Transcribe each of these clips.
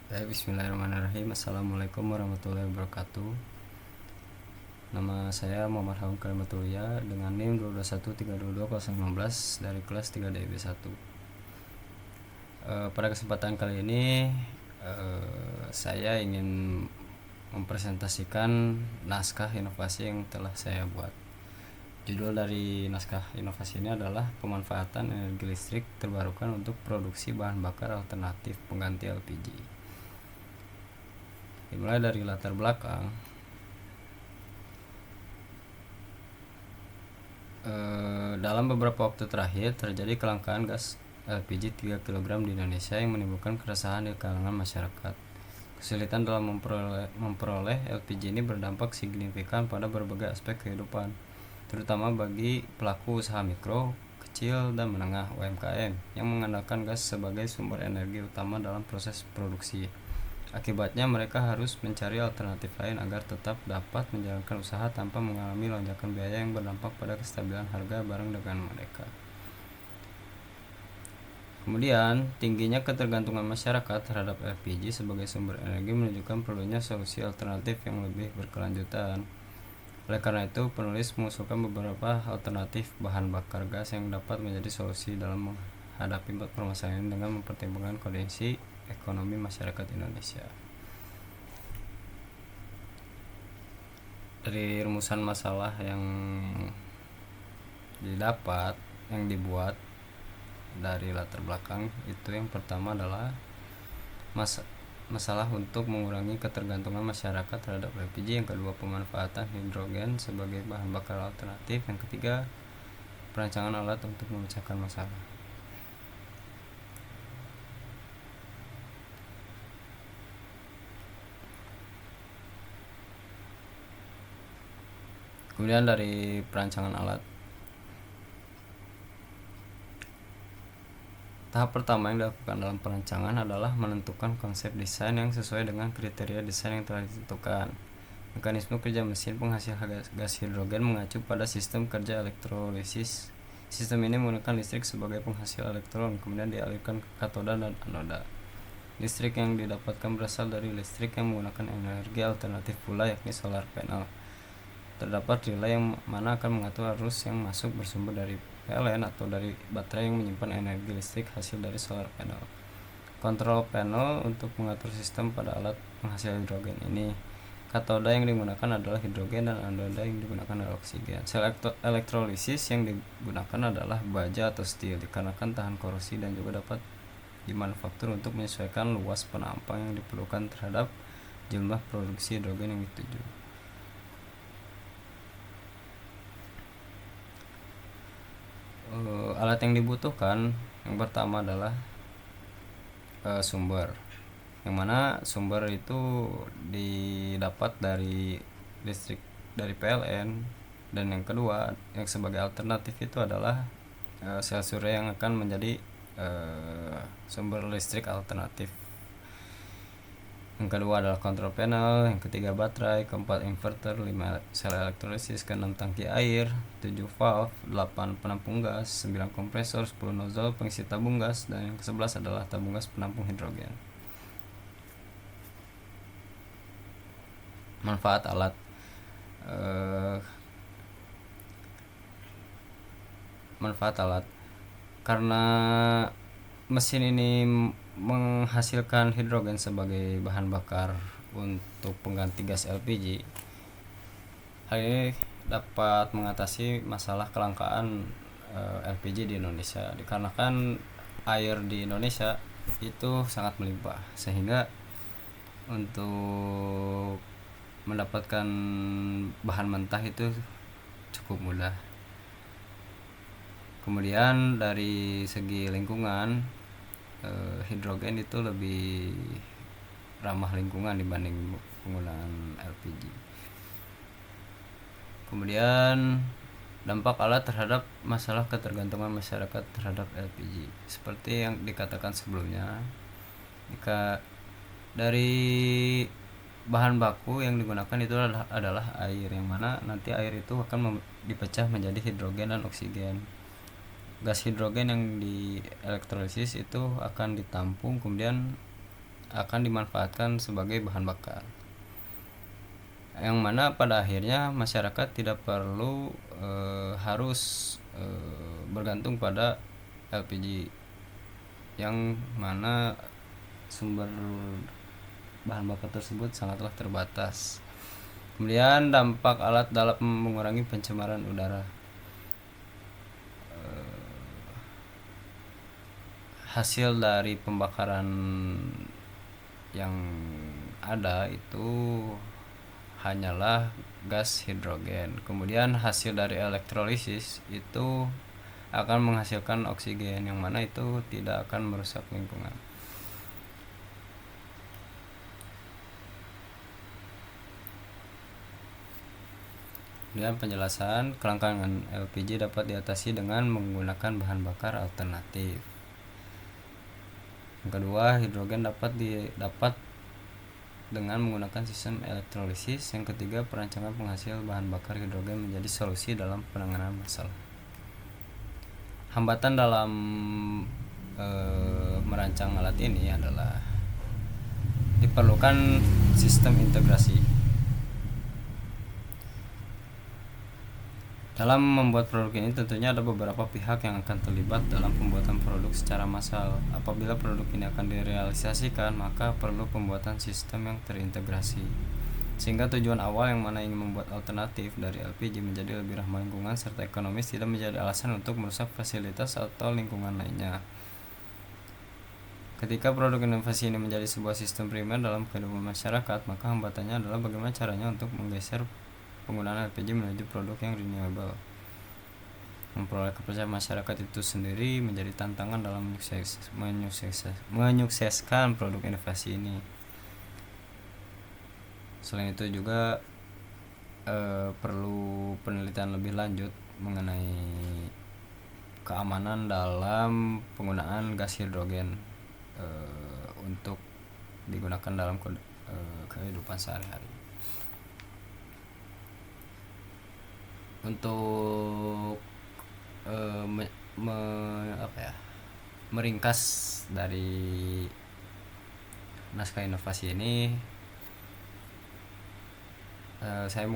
Bismillahirrahmanirrahim. Assalamualaikum warahmatullahi wabarakatuh. Nama saya Muhammad Harun Kalimatulya dengan NIM 221322016 dari kelas 3 DIB1. Pada kesempatan kali ini saya ingin mempresentasikan naskah inovasi yang telah saya buat. Judul dari naskah inovasi ini adalah pemanfaatan energi listrik terbarukan untuk produksi bahan bakar alternatif pengganti LPG. Dimulai dari latar belakang. Dalam beberapa waktu terakhir terjadi kelangkaan gas LPG 3 kg di Indonesia yang menimbulkan keresahan di kalangan masyarakat. Kesulitan dalam memperoleh LPG ini berdampak signifikan pada berbagai aspek kehidupan, terutama bagi pelaku usaha mikro, kecil, dan menengah (UMKM) yang mengandalkan gas sebagai sumber energi utama dalam proses produksi. Akibatnya mereka harus mencari alternatif lain agar tetap dapat menjalankan usaha tanpa mengalami lonjakan biaya yang berdampak pada kestabilan harga barang dagangan mereka. Kemudian, tingginya ketergantungan masyarakat terhadap LPG sebagai sumber energi menunjukkan perlunya solusi alternatif yang lebih berkelanjutan. Oleh karena itu, penulis mengusulkan beberapa alternatif bahan bakar gas yang dapat menjadi solusi dalam menghadapi permasalahan ini dengan mempertimbangkan kondisi ekonomi masyarakat Indonesia. Dari rumusan masalah yang dibuat dari latar belakang itu, yang pertama adalah masalah untuk mengurangi ketergantungan masyarakat terhadap LPG, yang kedua pemanfaatan hidrogen sebagai bahan bakar alternatif, yang ketiga perancangan alat untuk memecahkan masalah. Kemudian dari perancangan alat, tahap pertama yang dilakukan dalam perancangan adalah menentukan konsep desain yang sesuai dengan kriteria desain yang telah ditentukan. Mekanisme kerja mesin penghasil gas hidrogen mengacu pada sistem kerja elektrolisis. Sistem ini menggunakan listrik sebagai penghasil elektron, kemudian dialirkan ke katoda dan anoda. Listrik yang didapatkan berasal dari listrik yang menggunakan energi alternatif pula, yakni solar panel. Terdapat relay yang mana akan mengatur arus yang masuk bersumber dari PLN atau dari baterai yang menyimpan energi listrik hasil dari solar panel. Kontrol panel untuk mengatur sistem pada alat penghasil hidrogen ini. Katoda yang digunakan adalah hidrogen dan anoda yang digunakan adalah oksigen. Sel elektrolisis yang digunakan adalah baja atau steel, dikarenakan tahan korosi dan juga dapat dimanufaktur untuk menyesuaikan luas penampang yang diperlukan terhadap jumlah produksi hidrogen yang dituju. Alat yang dibutuhkan yang pertama adalah sumber, yang mana sumber itu didapat dari listrik dari PLN, dan yang kedua yang sebagai alternatif itu adalah sel surya yang akan menjadi sumber listrik alternatif. Yang kedua adalah kontrol panel, yang ketiga baterai, keempat inverter, 5 sel elektrolisis, ke-6 tangki air, 7 valve, 8 penampung gas, 9 kompresor, 10 nozzle pengisi tabung gas, dan yang ke-11 adalah tabung gas penampung hidrogen. Manfaat alat. Karena mesin ini menghasilkan hidrogen sebagai bahan bakar untuk pengganti gas LPG, hal ini dapat mengatasi masalah kelangkaan LPG di Indonesia, dikarenakan air di Indonesia itu sangat melimpah, sehingga untuk mendapatkan bahan mentah itu cukup mudah. Kemudian dari segi lingkungan, hidrogen itu lebih ramah lingkungan dibanding penggunaan LPG. Kemudian dampak alat terhadap masalah ketergantungan masyarakat terhadap LPG, seperti yang dikatakan sebelumnya, jika dari bahan baku yang digunakan itu adalah air, yang mana nanti air itu akan dipecah menjadi hidrogen dan oksigen. Gas hidrogen yang di elektrolisis itu akan ditampung, kemudian akan dimanfaatkan sebagai bahan bakar, yang mana pada akhirnya masyarakat tidak perlu harus bergantung pada LPG, yang mana sumber bahan bakar tersebut sangatlah terbatas. Kemudian dampak alat dalam mengurangi pencemaran udara. Hasil dari pembakaran yang ada itu hanyalah gas hidrogen. Kemudian hasil dari elektrolisis itu akan menghasilkan oksigen, yang mana itu tidak akan merusak lingkungan. Kemudian penjelasan, kelangkaan LPG dapat diatasi dengan menggunakan bahan bakar alternatif. Yang kedua, hidrogen dapat dengan menggunakan sistem elektrolisis. Yang ketiga, perancangan penghasil bahan bakar hidrogen menjadi solusi dalam penanganan masalah. Hambatan dalam merancang alat ini adalah diperlukan sistem integrasi. Dalam membuat produk ini tentunya ada beberapa pihak yang akan terlibat dalam pembuatan produk secara massal. Apabila produk ini akan direalisasikan, maka perlu pembuatan sistem yang terintegrasi, sehingga tujuan awal yang mana ingin membuat alternatif dari LPG menjadi lebih ramah lingkungan serta ekonomis tidak menjadi alasan untuk merusak fasilitas atau lingkungan lainnya. Ketika produk inovasi ini menjadi sebuah sistem primer dalam kehidupan masyarakat, maka hambatannya adalah bagaimana caranya untuk menggeser penggunaan LPG menuju produk yang renewable. Memperoleh kepercayaan masyarakat itu sendiri menjadi tantangan dalam menyukseskan produk inovasi ini. Selain itu juga perlu penelitian lebih lanjut mengenai keamanan dalam penggunaan gas hidrogen untuk digunakan dalam kehidupan sehari-hari. Untuk meringkas dari naskah inovasi ini, saya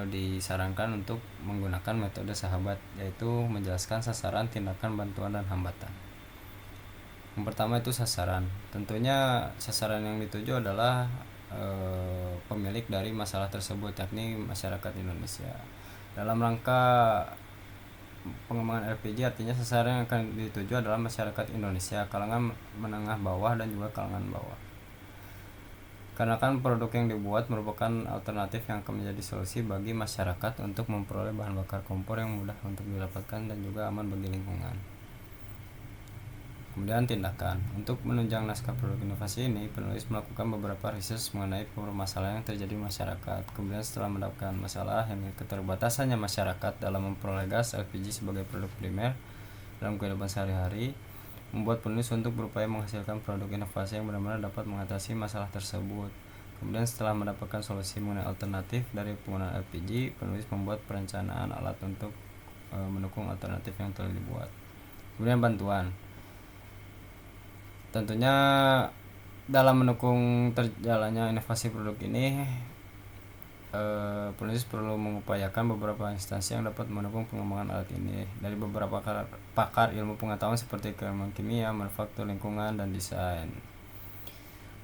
disarankan untuk menggunakan metode sahabat, yaitu menjelaskan sasaran, tindakan, bantuan, dan hambatan. Yang pertama itu sasaran. Tentunya sasaran yang dituju adalah pemilik dari masalah tersebut, yakni masyarakat Indonesia. Dalam rangka pengembangan LPG, artinya sasaran yang akan dituju adalah masyarakat Indonesia, kalangan menengah bawah dan juga kalangan bawah. Karena kan produk yang dibuat merupakan alternatif yang akan menjadi solusi bagi masyarakat untuk memperoleh bahan bakar kompor yang mudah untuk didapatkan dan juga aman bagi lingkungan. Kemudian tindakan. Untuk menunjang naskah produk inovasi ini, penulis melakukan beberapa riset mengenai permasalahan yang terjadi di masyarakat. Kemudian setelah mendapatkan masalah yang keterbatasannya masyarakat dalam memperoleh gas LPG sebagai produk primer dalam kehidupan sehari-hari, membuat penulis untuk berupaya menghasilkan produk inovasi yang benar-benar dapat mengatasi masalah tersebut. Kemudian setelah mendapatkan solusi mengenai alternatif dari penggunaan LPG, penulis membuat perencanaan alat untuk mendukung alternatif yang telah dibuat. Kemudian bantuan. Tentunya dalam mendukung terjalannya inovasi produk ini, penulis perlu mengupayakan beberapa instansi yang dapat mendukung pengembangan alat ini dari beberapa pakar ilmu pengetahuan seperti keilmuan kimia, manufaktur, lingkungan, dan desain.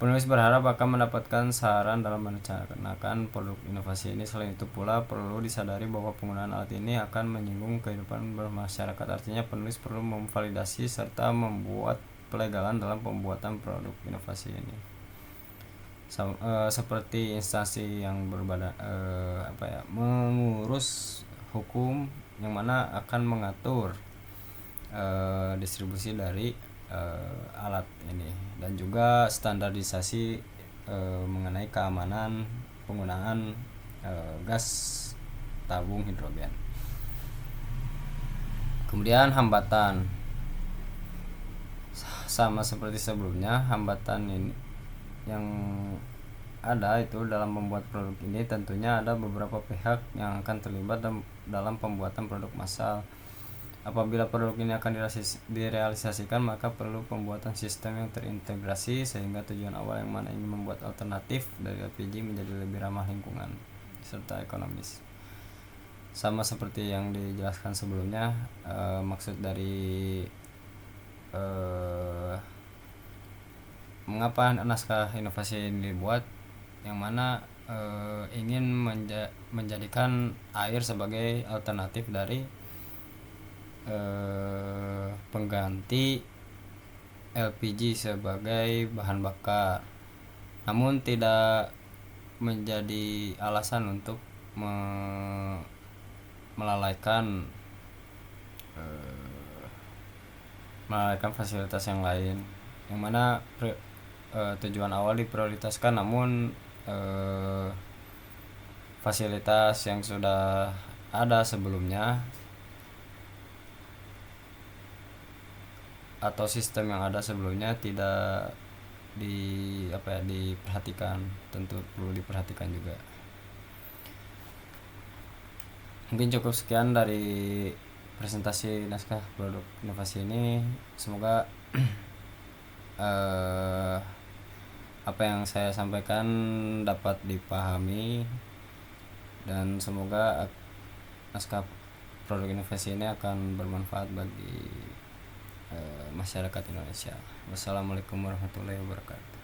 Penulis berharap akan mendapatkan saran dalam merencanakan produk inovasi ini. Selain itu pula perlu disadari bahwa penggunaan alat ini akan menyinggung kehidupan bermasyarakat. Artinya penulis perlu memvalidasi serta membuat pelegalan dalam pembuatan produk inovasi ini. Seperti instansi yang berbadan mengurus hukum yang mana akan mengatur distribusi dari alat ini, dan juga standarisasi mengenai keamanan penggunaan gas tabung hidrogen. Kemudian hambatan, sama seperti sebelumnya, hambatan ini yang ada itu dalam membuat produk ini tentunya ada beberapa pihak yang akan terlibat dalam pembuatan produk massal. Apabila produk ini akan direalisasikan, maka perlu pembuatan sistem yang terintegrasi sehingga tujuan awal yang mana ingin membuat alternatif dari LPG menjadi lebih ramah lingkungan serta ekonomis. Sama seperti yang dijelaskan sebelumnya, maksud dari mengapa naskah inovasi ini dibuat, yang mana ingin menjadikan air sebagai alternatif dari pengganti LPG sebagai bahan bakar, namun tidak menjadi alasan untuk melalaikan fasilitas yang lain, yang mana tujuan awal diprioritaskan, namun fasilitas yang sudah ada sebelumnya atau sistem yang ada sebelumnya tidak diperhatikan. Tentu perlu diperhatikan juga. Mungkin cukup sekian dari presentasi naskah produk inovasi ini. Semoga apa yang saya sampaikan dapat dipahami, dan semoga naskah produk inovasi ini akan bermanfaat bagi masyarakat Indonesia. Wassalamualaikum warahmatullahi wabarakatuh.